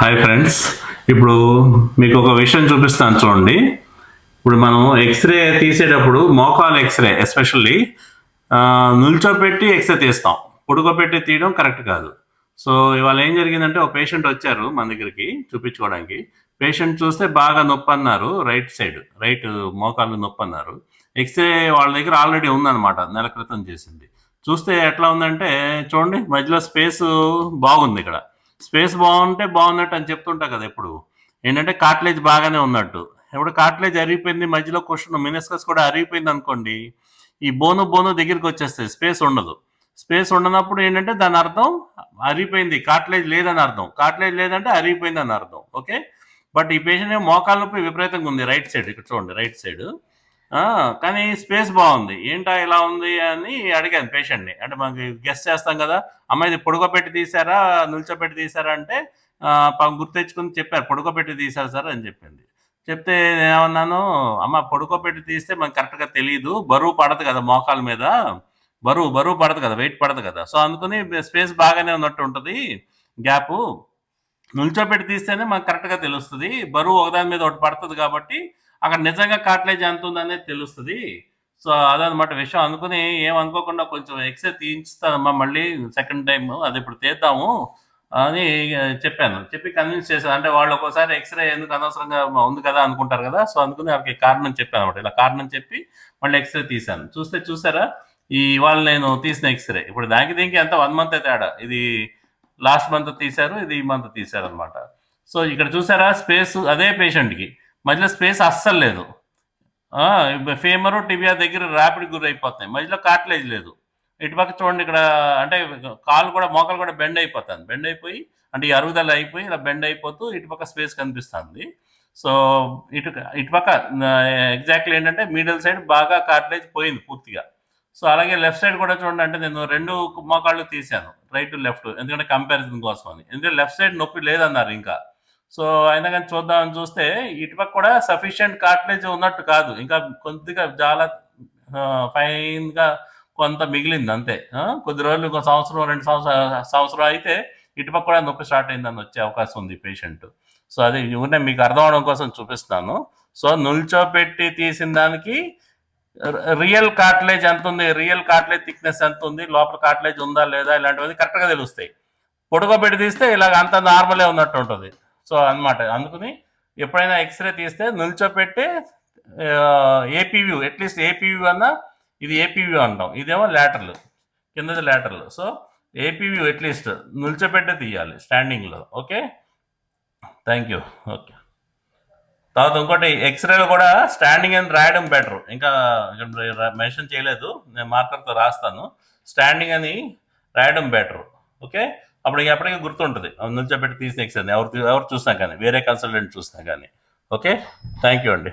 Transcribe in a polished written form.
Hi friends. ఇప్పుడు మీకు ఒక విషయం చూపిస్తాను చూడండి. ఇప్పుడు మనం ఎక్స్రే తీసేటప్పుడు మోకాలు ఎక్స్రే ఎస్పెషల్లీ నిల్చోపెట్టి ఎక్స్రే తీస్తాం. పడుకోబెట్టి తీయడం కరెక్ట్ కాదు. సో ఇవాళ ఏం జరిగిందంటే ఒక పేషెంట్ వచ్చారు మన దగ్గరికి చూపించుకోవడానికి. పేషెంట్ చూస్తే బాగా నొప్పి అన్నారు, రైట్ మోకాలు నొప్పి అన్నారు. ఎక్స్రే వాళ్ళ దగ్గర ఆల్రెడీ ఉందన్నమాట, నెల క్రితం చేసింది. చూస్తే ఎట్లా ఉందంటే చూడండి, మధ్యలో స్పేస్ బాగుంది. ఇక్కడ స్పేస్ బాగుంటే బాగున్నట్టు అని చెప్తుంటా కదా ఎప్పుడు. ఏంటంటే కార్టిలేజ్ బాగానే ఉన్నట్టు. ఇప్పుడు కార్టిలేజ్ అరిగిపోయింది, మధ్యలో క్వశ్చన్ మినిస్కస్ కూడా అరిగిపోయింది అనుకోండి, ఈ బోను దగ్గరికి వచ్చేస్తుంది, స్పేస్ ఉండదు. స్పేస్ ఉండనప్పుడు ఏంటంటే దాని అర్థం అరిగిపోయింది, కార్టిలేజ్ లేదని అర్థం. కార్టిలేజ్ లేదంటే అరిగిపోయింది అని అర్థం. ఓకే. బట్ ఈ పేషెంట్ ఏమో మోకాళ్ళ నొప్పి విపరీతంగా ఉంది, రైట్ సైడ్. ఇక్కడ చూడండి, రైట్ సైడ్. కానీ స్పేస్ బాగుంది. ఏంటా ఇలా ఉంది అని అడిగాను పేషెంట్ని. అంటే మనకి గెస్ట్ చేస్తాం కదా, అమ్మాయి ఇది పొడుకోపెట్టి తీసారా నిల్చోపెట్టి తీసారా అంటే గుర్తు తెచ్చుకుని చెప్పారు, పొడుకోపెట్టి తీశారు సార్ అని చెప్పింది. చెప్తే నేనేమన్నాను, అమ్మ పొడుకోపెట్టి తీస్తే మనకు కరెక్ట్గా తెలియదు, బరువు పడదు కదా మోకాల మీద, బరువు పడదు కదా, వెయిట్ పడదు కదా. సో అందుకని స్పేస్ బాగానే ఉన్నట్టు ఉంటుంది, గ్యాప్. నిల్చోపెట్టి తీస్తేనే మనకు కరెక్ట్గా తెలుస్తుంది, బరువు ఒకదాని మీద ఒకటి పడుతుంది కాబట్టి అక్కడ నిజంగా కార్టిలేజ్ ఎంత ఉందనేది తెలుస్తుంది. సో అదనమాట విషయం. అనుకుని ఏమనుకోకుండా కొంచెం ఎక్స్రే తీయించుతానమ్మా మళ్ళీ సెకండ్ టైం, అది ఇప్పుడు తీద్దాము అని చెప్పాను. చెప్పి కన్విన్స్ చేశాను. అంటే వాళ్ళు ఒక్కోసారి ఎక్స్రే ఎందుకు అనవసరంగా ఉంది కదా అనుకుంటారు కదా. సో అందుకని వాళ్ళకి కారణం చెప్పాను అనమాట. ఇలా కారణం చెప్పి మళ్ళీ ఎక్స్రే తీశాను. చూసారా, ఇవాళ నేను తీసిన ఎక్స్రే. ఇప్పుడు దీనికి ఎంత 1 month తేడా. ఇది లాస్ట్ మంత్ తీశారు, ఇది ఈ మంత్ తీశారు అనమాట. సో ఇక్కడ చూసారా స్పేస్, అదే పేషెంట్కి మధ్యలో స్పేస్ అస్సలు లేదు. ఫేమరు టిబియా దగ్గర ర్యాపిడ్ గురి అయిపోతున్నాయి, మధ్యలో కార్టిలేజ్ లేదు. ఇటుపక్క చూడండి, ఇక్కడ అంటే మోకాలు కూడా బెండ్ అయిపోతుంది, బెండ్ అయిపోయి అంటే ఈ అరుగుదల అయిపోయి ఇలా బెండ్ అయిపోతూ ఇటుపక్క స్పేస్ కనిపిస్తుంది. సో ఇటుపక్క ఎగ్జాక్ట్లీ ఏంటంటే మిడిల్ సైడ్ బాగా కార్టిలేజ్ పోయింది పూర్తిగా. సో అలాగే లెఫ్ట్ సైడ్ కూడా చూడండి, అంటే నేను 2 మోకాళ్ళు తీశాను, రైట్ లెఫ్ట్, ఎందుకంటే కంపారిజన్ కోసం అని. ఎందుకంటే లెఫ్ట్ సైడ్ నొప్పి లేదన్నారు ఇంకా. సో అయినా కానీ చూద్దామని చూస్తే ఇటుపక్క కూడా సఫిషియంట్ కార్టిలేజ్ ఉన్నట్టు కాదు, ఇంకా కొద్దిగా చాలా ఫైన్గా కొంత మిగిలింది అంతే. కొద్ది రోజులు, ఇంకో సంవత్సరం 2 సంవత్సరం అయితే ఇటుపక్క కూడా నొప్పి స్టార్ట్ అయిందని వచ్చే అవకాశం ఉంది పేషెంట్. సో అది ఊరినే మీకు అర్థం అవడం కోసం చూపిస్తాను. సో నిల్చోపెట్టి తీసిన దానికి రియల్ కార్టిలేజ్ ఎంత ఉంది, రియల్ కార్టిలేజ్ థిక్నెస్ ఎంత ఉంది, లోపల కార్టిలేజ్ ఉందా లేదా, ఇలాంటివన్నీ కరెక్ట్గా తెలుస్తాయి. పొడుకోబెట్టి తీస్తే ఇలాగ అంత నార్మలే ఉన్నట్టు ఉంటుంది. సో అనమాట. అందుకని ఎప్పుడైనా ఎక్స్రే తీస్తే నిల్చోపెట్టి ఏపీవ్యూ, అట్లీస్ట్ ఏపీవ్యూ అన్నా, ఇది ఏపీవ్యూ అంటాం, ఇదేమో లాటరల్, కిందది లాటరల్. సో ఏపీవ్యూ అట్లీస్ట్ నిల్చోపెట్టే తీయాలి స్టాండింగ్లో. Okay, thank you. ఓకే. తర్వాత ఇంకోటి, ఎక్స్రేలో కూడా స్టాండింగ్ అని రాయడం బెటర్. ఇంకా మెన్షన్ చేయలేదు, నేను మార్కర్తో రాస్తాను. స్టాండింగ్ అని రాయడం బెటర్. ఓకే, అప్పుడు ఎప్పటికీ గుర్తుంటుంది నిల్చోబెట్టి తీసిన ఎక్స్రే, ఎవరు చూసినా కానీ, వేరే కన్సల్టెంట్ చూసినా కానీ. ఓకే, థ్యాంక్ యూ అండి.